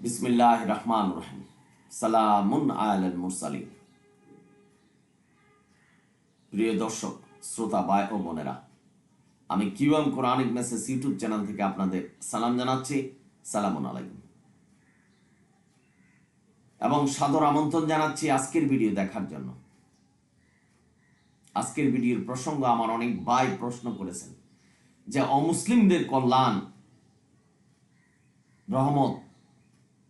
বিসমিল্লাহির রহমানির রহিম। সালামুন আলাল মুরসালিন। প্রিয় দর্শক, শ্রোতা ভাই ও বোনেরা, আমি QM Quranic message YouTube channel থেকে আপনাদের সালাম জানাচ্ছি। সালামুন আলাইকুম এবং সাদর আমন্ত্রণ জানাচ্ছি আজকের ভিডিও দেখার জন্য। আজকের ভিডিওর প্রসঙ্গ আমার অনেক ভাই প্রশ্ন করেছেন যে অমুসলিমদের কল্যাণ, রহমত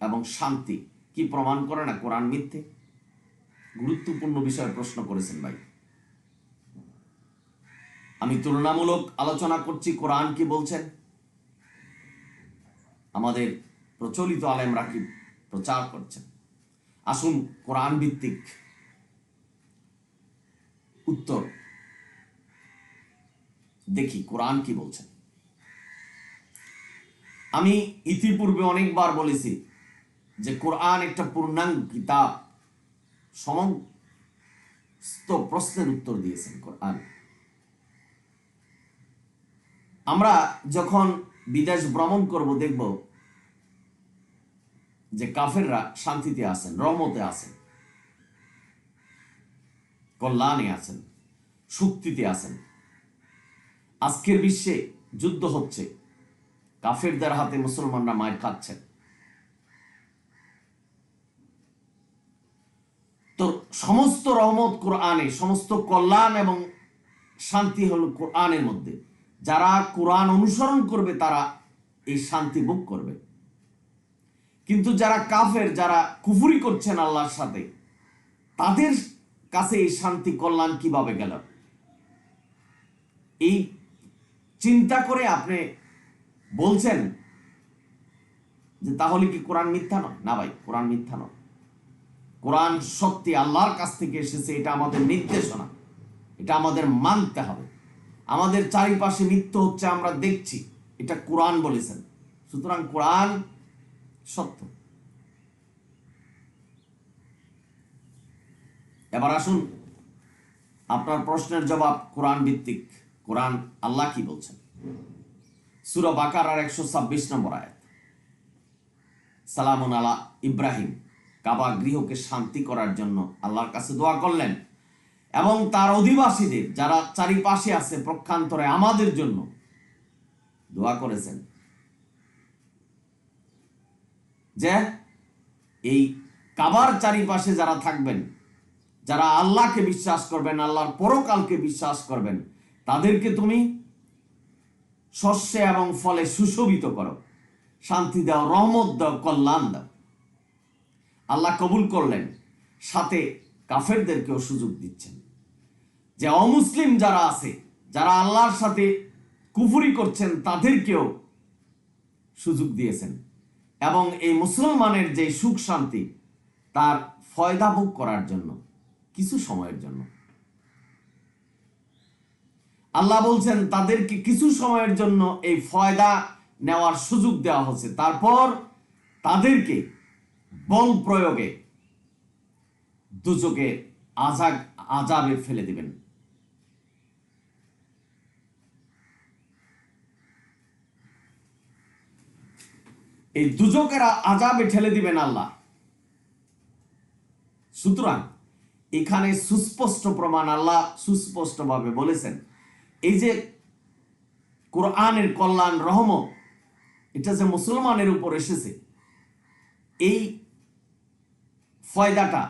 এবং শান্তি কি প্রমাণ করে না কোরআন মিথ্যে? গুরুত্বপূর্ণ বিষয়ে প্রশ্ন করেছেন ভাই। আমি তুলনামূলক আলোচনা করছি কোরআন কি বলছেন, আমাদের প্রচলিত আলেমরা কি প্রচার করছেন। আসুন কোরআন ভিত্তিক উত্তর দেখি কোরআন কি বলছেন। আমি ইতিপূর্বে অনেকবার বলেছি যে কোরআন একটা পূর্ণাঙ্গ কিতাব, সমস্ত প্রশ্নের উত্তর দিয়েছেন কোরআন। আমরা যখন বিদেশ ভ্রমণ করব দেখব যে কাফেররা শান্তিতে আছেন, রহমতে আছেন, কল্যাণে আছেন, শক্তিতে আছেন। আজকের বিশ্বে যুদ্ধ হচ্ছে, কাফেরদের হাতে মুসলমানরা মার খাচ্ছেন। তো সমস্ত রহমত কোরআনে, সমস্ত কল্যাণ এবং শান্তি হলো কোরআনের মধ্যে। যারা কোরআন অনুসরণ করবে তারা এই শান্তি ভোগ করবে। কিন্তু যারা কাফের, যারা কুফরি করছেন আল্লাহর সাথে, তাদের কাছে এই শান্তি কল্যাণ কিভাবে গেল? এই চিন্তা করে আপনি বলছেন যে তাহলে কি কোরআন মিথ্যা নয়? না ভাই, কোরআন মিথ্যা নয়। কোরআন সত্যি আল্লাহর কাছ থেকে এসেছে, এটা আমাদের নির্দেশনা, এটা আমাদের মানতে হবে। আমাদের চারিপাশে মৃত্যু হচ্ছে, আমরা দেখছি, এটা কোরআন বলেছেন, সুতরাং কোরআন সত্য। এবার আসুন আপনার প্রশ্নের জবাব কোরআন ভিত্তিক। কোরআন আল্লাহ কি বলছেন? সূরা বাকারার 126 নম্বর আয়াত, সালামুন আলা ইব্রাহিম। কাবা গৃহকে শান্তি করার জন্য আল্লাহর কাছে দোয়া করলেন এবং তার অধিবাসীদের যারা চারিপাশে আছে প্রক্ষান্তরে আমাদের জন্য দোয়া করেছেন যে এই কাবার চারিপাশে যারা থাকবেন, যারা আল্লাহকে বিশ্বাস করবেন, আল্লাহর পরকালকে বিশ্বাস করবেন, তাদেরকে তুমি শস্যে এবং ফলে সুশোভিত করো, শান্তি দাও, রহমত দাও, কল্যাণ দাও। আল্লাহ কবুল করলেন, সাথে কাফেরদেরকেও সুযোগ দিচ্ছেন যে অমুসলিম যারা আছে, যারা আল্লাহর সাথে কুফরি করছেন, তাদেরকেও সুযোগ দিয়েছেন এবং এই মুসলমানের যে সুখ শান্তি তার ফয়দা ভোগ করার জন্য কিছু সময়ের জন্য আল্লাহ বলছেন তাদেরকে কিছু সময়ের জন্য এই ফয়দা নেওয়ার সুযোগ দেওয়া হচ্ছে, তারপর তাদেরকে বল প্রয়োগে দুজকে আযাবে ফেলে দিবেন। এই দুজকেরা আযাবে ঠেলে দিবেন আল্লাহ। সুতরাং এখানে সুস্পষ্ট প্রমাণ, আল্লাহ সুস্পষ্টভাবে বলেছেন এই যে কোরআনের কল্যাণ, রহমত, এটা যে মুসলমানের উপর এসেছে, এই ফয়দাটা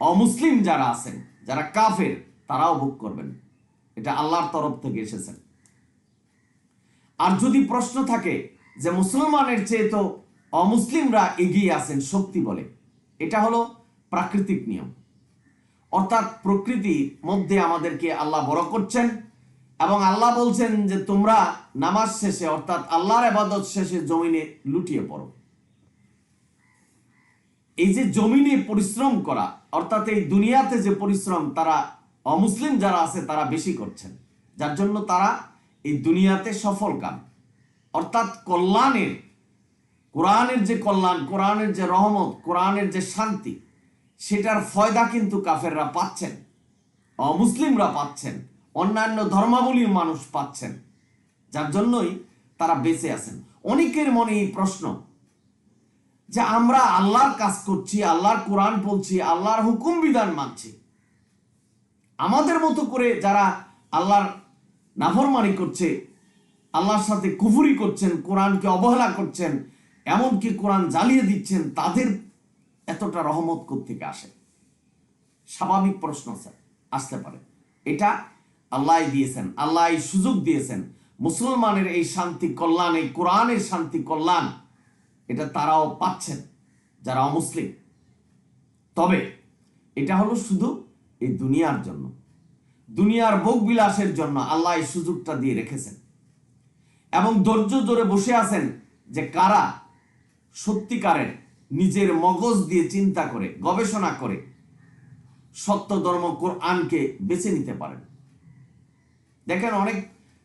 অমুসলিম যারা আছেন, যারা কাফের, তারাও ভোগ করবেন। এটা আল্লাহর তরফ থেকে এসেছেন। আর যদি প্রশ্ন থাকে যে মুসলমানের চেয়ে তো অমুসলিমরা এগিয়ে আছেন শক্তি বলে, এটা হলো প্রাকৃতিক নিয়ম। অর্থাৎ প্রকৃতির মধ্যে আমাদেরকে আল্লাহ বড় করছেন এবং আল্লাহ বলছেন যে তোমরা নামাজ শেষে, অর্থাৎ আল্লাহর ইবাদত শেষে জমিনে লুটিয়ে পড়ো। এই যে জমিনে পরিশ্রম করা, অর্থাৎ এই দুনিয়াতে যে পরিশ্রম, তারা অমুসলিম যারা আছে তারা বেশি করছেন, যার জন্য তারা এই দুনিয়াতে সফল কাম, অর্থাৎ কল্যাণের, কোরআনের যে কল্যাণ, কোরআনের যে রহমত, কোরআনের যে শান্তি, সেটার ফয়দা কিন্তু কাফেররা পাচ্ছেন, অমুসলিমরা পাচ্ছেন, অন্যান্য ধর্মাবলীর মানুষ পাচ্ছেন, যার জন্যই তারা বেঁচে আছেন। অনেকের মনে এই প্রশ্ন যে আমরা আল্লাহর কাজ করছি, আল্লাহর কোরআন পড়ছি, আল্লাহর হুকুম বিধান মানছি। আমাদের মতো করে যারা আল্লাহর নাফরমানি করছে, আল্লাহর সাথে কুফরি করছেন, কোরআনকে অবহেলা করছেন, এমনকি কোরআন জ্বালিয়ে দিচ্ছেন, তাদের এতটা রহমত কোত্থেকে আসে? স্বাভাবিক প্রশ্ন স্যার আসতে পারে। এটা আল্লাহ দিয়েছেন, আল্লাহ এই সুযোগ দিয়েছেন। মুসলমানের এই শান্তি কল্যাণ, এই কোরআনের শান্তি কল্যাণ, এটা তারাও পাচ্ছেন যারা অমুসলিম। তবে এটা হলো শুধু এই দুনিয়ার জন্য, দুনিয়ার ভোগ বিলাসের জন্য আল্লাহ এই সুযোগটা দিয়ে রেখেছেন। এবং ধৈর্য ধরে বসে আছেন যে কারা সত্যিকারের নিজের মগজ দিয়ে চিন্তা করে, গবেষণা করে সত্য ধর্ম কোরআনকে বেছে নিতে পারেন। দেখেন, অনেক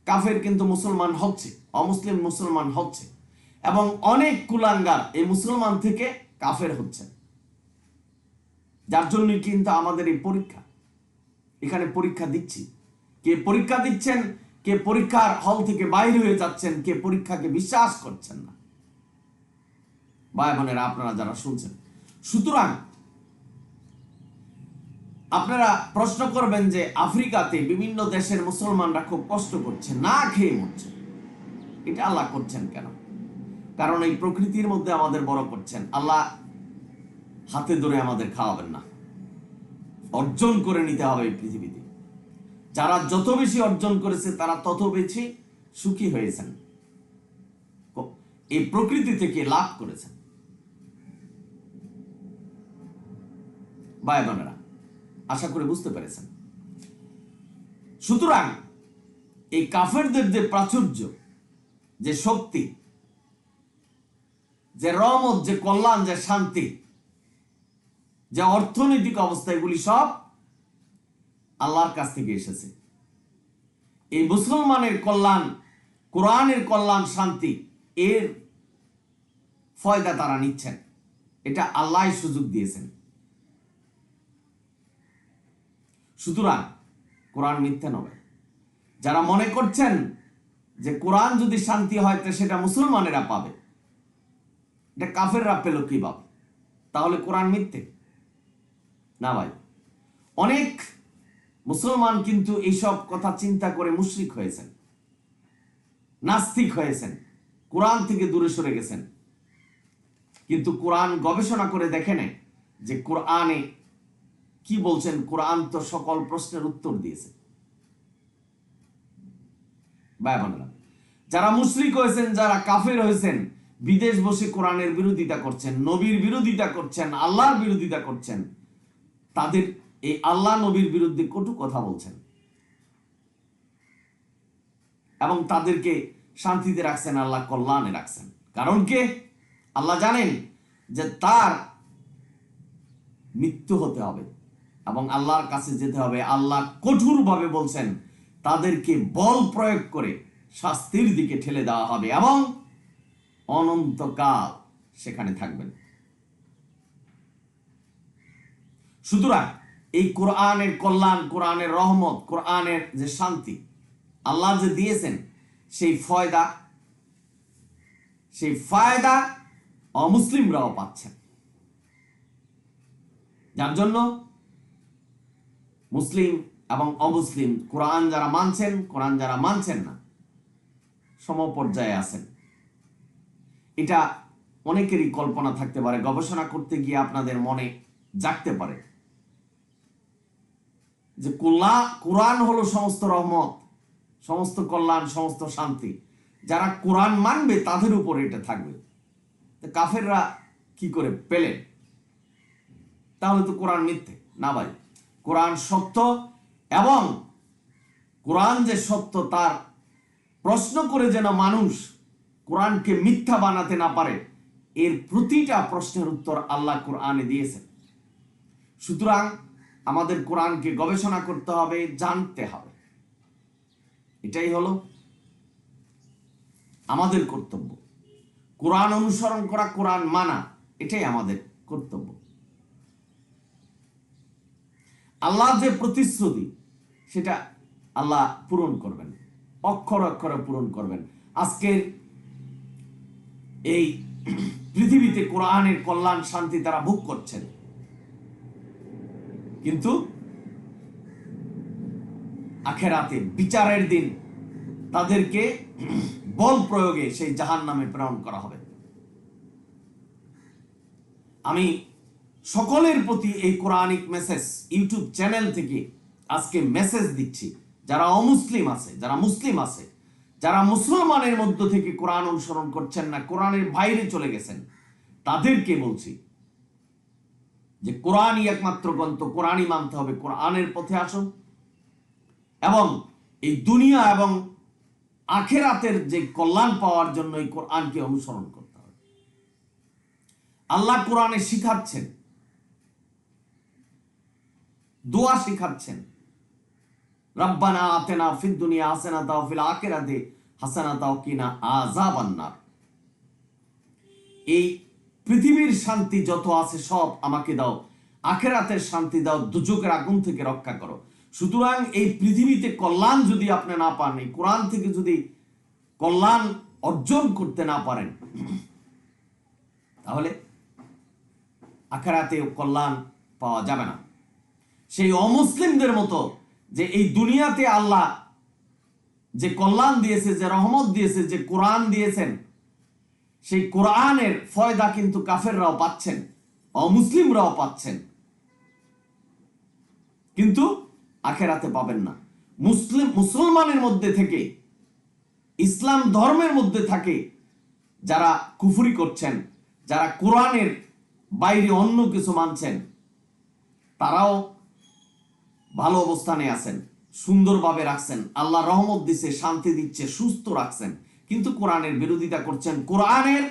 কাফের কিন্তু মুসলমান হচ্ছে, অমুসলিম মুসলমান হচ্ছে, এবং অনেক কুলাঙ্গার এই মুসলমান থেকে কাফের হচ্ছে। যার জন্য কিন্তু আমাদের এই পরীক্ষা, এখানে পরীক্ষা দিচ্ছি। কে পরীক্ষা দিচ্ছেন, কে পরীক্ষার হল থেকে বাইরে হয়ে যাচ্ছেন, কে পরীক্ষাকে বিশ্বাস করছেন না। ভাই বোনেরা, আপনারা যারা শুনছেন, সুতরাং আপনারা প্রশ্ন করবেন যে আফ্রিকাতে বিভিন্ন দেশের মুসলমানরা খুব কষ্ট করছে, না খেয়ে মরছে, এটা আল্লাহ করছেন কেন? কারণ এই প্রকৃতির মধ্যে আমাদের বড় করছেন। আল্লাহ হাতে ধরে আমাদের খাওয়াবেন না, অর্জন করে নিতে হবে এই পৃথিবীতে। যারা যত বেশি অর্জন করেছে তারা তত বেশি সুখী হয়েছেন, এই প্রকৃতি থেকে লাভ করেছেন। ভাই বোনেরা, আশা করে বুঝতে পেরেছেন। সুতরাং এই কাফেরদের যে প্রাচুর্য, যে শক্তি, যে রহমত, যে কল্যাণ, যে শান্তি, যে অর্থনৈতিক অবস্থা, এগুলি সব আল্লাহর কাছ থেকে এসেছে। এই মুসলমানের কল্যাণ, কোরআনের কল্যাণ, শান্তি, এর ফয়দা তারা নিচ্ছেন। এটা আল্লাহ সুযোগ দিয়েছেন। সুতরাং কোরআন মিথ্যা নয়। যারা মনে করছেন যে কোরআন যদি শান্তি হয় তো সেটা মুসলমানেরা পাবে, এটা কাফেররা পেল কিভাবে? তাহলে কোরআন মিথ্যে না ভাই। অনেক মুসলমান কিন্তু এইসব কথা চিন্তা করে মুশরিক হয়েছেন, নাস্তিক হয়েছেন, কোরআন থেকে দূরে সরে গেছেন। কিন্তু কোরআন গবেষণা করে দেখেন যে কোরআনে কি বলছেন। কোরআন তো সকল প্রশ্নের উত্তর দিয়েছে। ভাই বোনেরা, যারা মুশরিক হয়েছেন, যারা কাফের হয়েছেন, বিদেশ বসে কোরআনের বিরোধিতা করছেন, নবীর বিরোধিতা করছেন, আল্লাহর বিরোধিতা করছেন, তাদের এই আল্লাহ নবীর বিরুদ্ধে কটু কথা বলছেন এবং তাদেরকে শান্তিতে রাখছেন, আল্লাহ কল্যাণে রাখছেন। কারণ কে? আল্লাহ জানেন যে তার মৃত্যু হতে হবে এবং আল্লাহর কাছে যেতে হবে। আল্লাহ কঠোরভাবে বলছেন তাদেরকে বল প্রয়োগ করে শাস্তির দিকে ঠেলে দেওয়া হবে এবং অনন্তকাল সেখানে থাকবেন। সুতরাং এই কোরআনের কল্যাণ, কোরআনের রহমত, কোরআনের যে শান্তি আল্লাহ যে দিয়েছেন, সেই ফায়দা অমুসলিমরাও পাচ্ছেন। যার জন্য মুসলিম এবং অমুসলিম, কোরআন যারা মানছেন, কোরআন যারা মানছেন না, সমপর্যায়ে আছেন। এটা অনেকেরই কল্পনা থাকতে পারে, গবেষণা করতে গিয়ে আপনাদের মনে জাগতে পারে যে কোরআন হলো সমস্ত রহমত, সমস্ত কল্যাণ, সমস্ত শান্তি। যারা কোরআন মানবে তাদের উপর এটা থাকবে। কাফেররা কি করে পেলেন? তাহলে তো কোরআন মিথ্যে না ভাই। কোরআন সত্য, এবং কোরআন যে সত্য তার প্রশ্ন করে যেন মানুষ কোরআনকে মিথ্যা বানাতে না পারে, এর প্রতিটা প্রশ্নের উত্তর আল্লাহ কোরআনে দিয়েছেন। সুতরাং আমাদের কোরআনকে গবেষণা করতে হবে, জানতে হবে। এটাই হলো আমাদের কর্তব্য। কোরআন অনুসরণ করা, কোরআন মানা, এটাই আমাদের কর্তব্য। আল্লাহ যে প্রতিশ্রুতি সেটা আল্লাহ পূরণ করবেন, অক্ষর অক্ষরে পূরণ করবেন। আজকের এই পৃথিবীতে কোরআনের কল্যাণ শান্তি তারা ভোগ করছেন, কিন্তু আখেরাতে বিচারের দিন তাদেরকে বল প্রয়োগে সেই জাহান্নামে প্রেরণ করা হবে। আমি সকলের প্রতি এই কোরআনিক মেসেজ ইউটিউব চ্যানেল থেকে আজকে মেসেজ দিচ্ছি, যারা অমুসলিম আছে, যারা মুসলিম আছে, যারা মুসলমানের মধ্য থেকে কোরআন অনুসরণ করছেন না, কোরআনের বাইরে চলে গেছেন, তাদেরকে বলছি যে কোরআনই একমাত্র গ্রন্থ, কোরআনই মানতে হবে, কোরআনের পথে আসুন এবং এই দুনিয়া এবং আখেরাতের যে কল্যাণ পাওয়ার জন্য এই কোরআনকে অনুসরণ করতে হবে। আল্লাহ কোরআনে শিখাচ্ছেন, দোয়া শিখাচ্ছেন, রব্বানা আতেনা ফিদ দুনিয়া হাসানাতা ওয়া ফিল আখিরাতি হাসানাতা ওয়া কিনা আযাবান নার। এই পৃথিবীর শান্তি যত আছে সব আমাকে দাও, আখিরাতের শান্তি দাও, দুজকের আগুন থেকে রক্ষা করো। সুতরাং এই পৃথিবীতে কল্যাণ যদি আপনি না পান, এই কোরআন থেকে যদি কল্যাণ অর্জন করতে না পারেন, তাহলে আখিরাতে কল্যাণ পাওয়া যাবে না। সেই অমুসলিমদের মতো যে এই দুনিয়াতে আল্লাহ যে কল্যাণ দিয়েছে, যে রহমত দিয়েছে, যে কোরআন দিয়েছেন, সেই কোরআনের ফয়দা কিন্তু কাফেররাও পাচ্ছেন, অমুসলিমরাও পাচ্ছেন, কিন্তু আখেরাতে পাবেন না। মুসলমানের মধ্যে থেকে, ইসলাম ধর্মের মধ্যে থাকে যারা কুফরি করছেন, যারা কোরআনের বাইরে অন্য কিছু মানছেন, তারাও ভালো অবস্থানে আছেন, সুন্দরভাবে রাখছেন, আল্লাহ রহমত দিচ্ছে, শান্তি দিচ্ছে, সুস্থ রাখছেন, কিন্তু কোরআনের বিরোধিতা করছেন, কোরআনের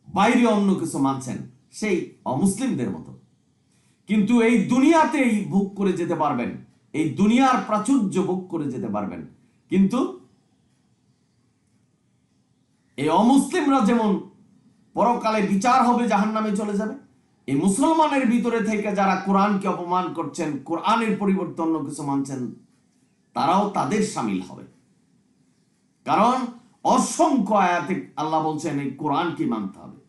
বাইরে অন্য কিছু মানছেন, সেই অমুসলিমদের মতো। কিন্তু এই দুনিয়াতেই ভোগ করে যেতে পারবেন, এই দুনিয়ার প্রাচুর্য ভোগ করে যেতে পারবেন, কিন্তু এই অমুসলিমরা যেমন পরকালে বিচার হবে, জাহান্নামে চলে যাবে, এই মুসলমানের ভিতরে থেকে যারা কোরআনকে অপমান করছেন, কোরআনের পরিবর্তে অন্য কিছু মানছেন, তারাও তাদের শামিল হবে। কারণ অসংখ্য আয়াতে আল্লাহ বলছেন এই কোরআনকে মানতে হবে,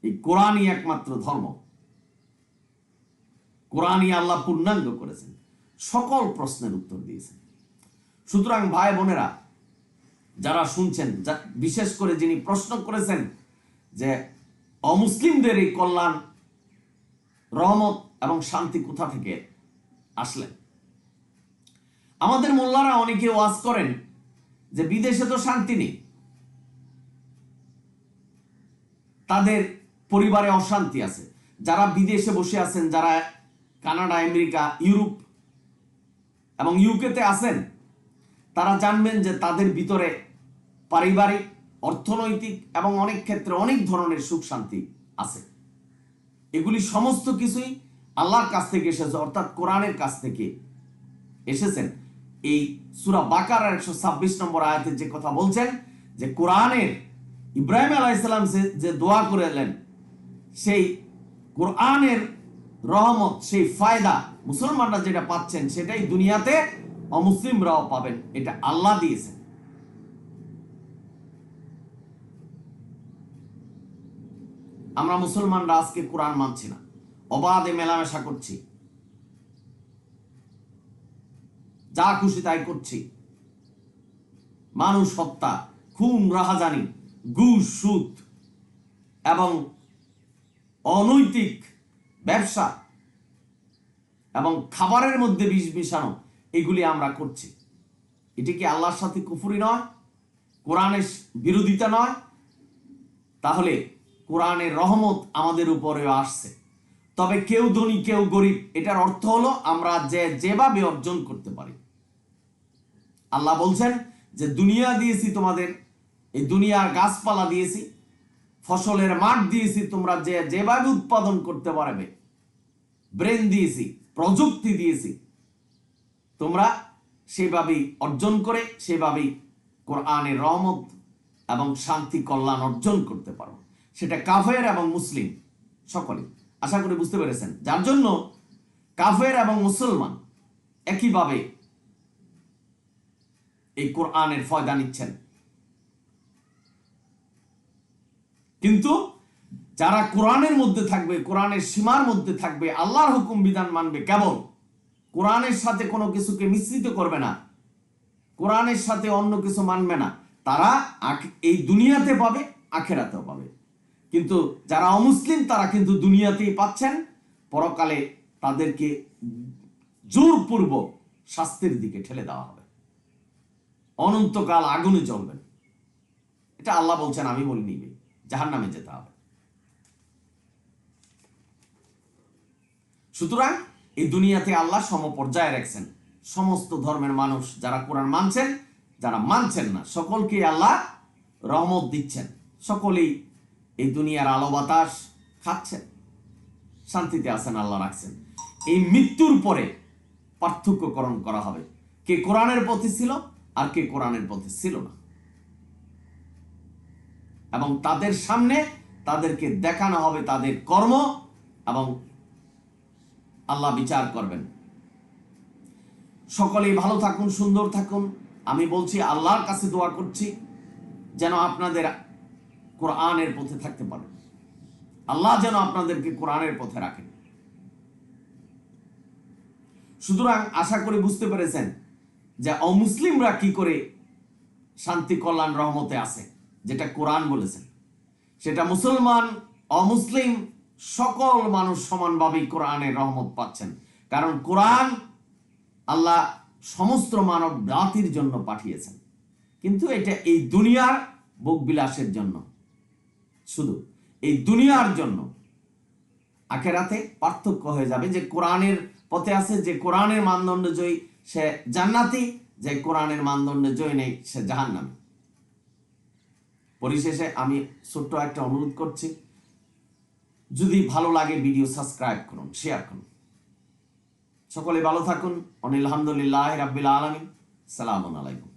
এই কোরআনই একমাত্র ধর্ম, কোরআনই আল্লাহ পূর্ণাঙ্গ করেছেন, সকল প্রশ্নের উত্তর দিয়েছেন। সুতরাং ভাই বোনেরা যারা শুনছেন, বিশেষ করে যিনি প্রশ্ন করেছেন যে অমুসলিমদের এই কল্যাণ, রহমত এবং শান্তি কোথা থেকে আসলেন, আমাদের মোল্লারা অনেকে ওয়াজ করেন যে বিদেশে তো শান্তি নেই, তাদের পরিবারে অশান্তি আছে। যারা বিদেশে বসে আছেন, যারা কানাডা, আমেরিকা, ইউরোপ এবং ইউকেতে আছেন, তারা জানবেন যে তাদের ভিতরে পারিবারিক, অর্থনৈতিক এবং অনেক ক্ষেত্রে অনেক ধরনের সুখ শান্তি আছে। এগুলি সমস্ত কিছুই আল্লাহর কাছ থেকে এসেছে, অর্থাৎ কোরআনের কাছ থেকে এসেছেন। এই সূরা বাকারার 126 নম্বর আয়াতে যে কথা বলছেন যে কোরআনের ইব্রাহিম আলাইহিস সালাম যে দোয়া করেলেন, সেই কোরআনের রহমত, সেই ফায়দা মুসলমানরা যেটা পাচ্ছেন সেটাই দুনিয়াতে অমুসলিমরাও পাবেন, এটা আল্লাহ দিয়েছেন। আমরা মুসলমানরা আজকে কোরআন মানছি না, অবাধে মেলামেশা করছি, যা খুশি তাই করছি, মানুষ হত্যা, খুন, রাহাজানি, ঘুষ, সুদ এবং অনৈতিক ব্যবসা এবং খাবারের মধ্যে বিষ মিশানো, এগুলি আমরা করছি। এটি কি আল্লাহর সাথে কুফরি নয়? কোরআনের বিরোধিতা নয়? তাহলে কোরআনের রহমত আমাদের উপরেও আসছে, তবে কেউ ধনী কেউ গরিব, এটার অর্থ হলো আমরা যেভাবে অর্জন করতে পারি। আল্লাহ বলছেন যে দুনিয়া দিয়েছি তোমাদের, এই দুনিয়ার গাছপালা দিয়েছি, ফসলের মাঠ দিয়েছি, তোমরা যেভাবে উৎপাদন করতে পারবে, ব্রেন দিয়েছি, প্রযুক্তি দিয়েছি, তোমরা সেভাবেই অর্জন করে সেভাবেই কোরআনের রহমত এবং শান্তি কল্যাণ অর্জন করতে পারো। সেটা কাফের এবং মুসলিম সকলে। আশা করি বুঝতে পেরেছেন, যার জন্য কাফের এবং মুসলমান একইভাবে এই কোরআনের ফয়দা নিচ্ছেন। কিন্তু যারা কোরআনের মধ্যে থাকবে, কোরআনের সীমার মধ্যে থাকবে, আল্লাহর হুকুম বিধান মানবে, কেবল কোরআনের সাথে কোনো কিছুকে মিশ্রিত করবে না, কোরআনের সাথে অন্য কিছু মানবে না, তারা এই দুনিয়াতে পাবে, আখেরাতেও পাবে। কিন্তু যারা অমুসলিম তারা কিন্তু দুনিয়াতেই পাচ্ছেন, পরকালে তাদেরকে জোরপূর্বক শাস্তির দিকে ঠেলে দেওয়া হবে, অনন্তকাল আগুনে জ্বলবেন। এটা আল্লাহ বলছেন, আমি বলিনি, জাহান্নামে যেতে হবে। সুতরাং এই দুনিয়াতে আল্লাহ সমপর্যায়ে রাখছেন সমস্ত ধর্মের মানুষ, যারা কোরআন মানছেন, যারা মানছেন না, সকলকে আল্লাহ রহমত দিচ্ছেন, সকলেই এই দুনিয়ার আলো বাতাস খাচ্ছেন, শান্তিতে আছেন, আল্লাহ রাখছেন। এই মৃত্যুর পরে পার্থক্যকরণ করা হবে, কে কোরআনের পথে ছিল আর কে কোরআনের পথে ছিল না, এবং তাদের সামনে তাদেরকে দেখানো হবে তাদের কর্ম, এবং আল্লাহ বিচার করবেন। সকলেই ভালো থাকুন, সুন্দর থাকুন। আমি বলছি, আল্লাহর কাছে দোয়া করছি যেন আপনাদের কোরআনের পথে থাকতে পারেন, আল্লাহ যেন আপনাদেরকে কোরআনের পথে রাখেন। সুতরাং আশা করি বুঝতে পেরেছেন যে অমুসলিমরা কি করে শান্তি, কল্যাণ, রহমতে আছে, যেটা কোরআন বলেছেন, সেটা মুসলমান, অমুসলিম সকল মানুষ সমানভাবেই কোরআনের রহমত পাচ্ছেন। কারণ কোরআন আল্লাহ সমস্ত মানব জাতির জন্য পাঠিয়েছেন, কিন্তু এটা এই দুনিয়ার ভোগ বিলাসের জন্য, শুধু এই দুনিয়ার জন্য। আখেরাতে পার্থক্য হয়ে যাবে, যে কোরআনের পথে আছে, যে কোরআনের মানদণ্ড জয়ী সে জান্নাতি, যে কোরআনের মানদণ্ডে জয় নেই সে জাহান্নামী। পরিশেষে আমি ছোট্ট একটা অনুরোধ করছি, যদি ভালো লাগে ভিডিও সাবস্ক্রাইব করুন, শেয়ার করুন। সকলে ভালো থাকুন। আলহামদুলিল্লাহ রাব্বিল আলামিন। সালামু আলাইকুম।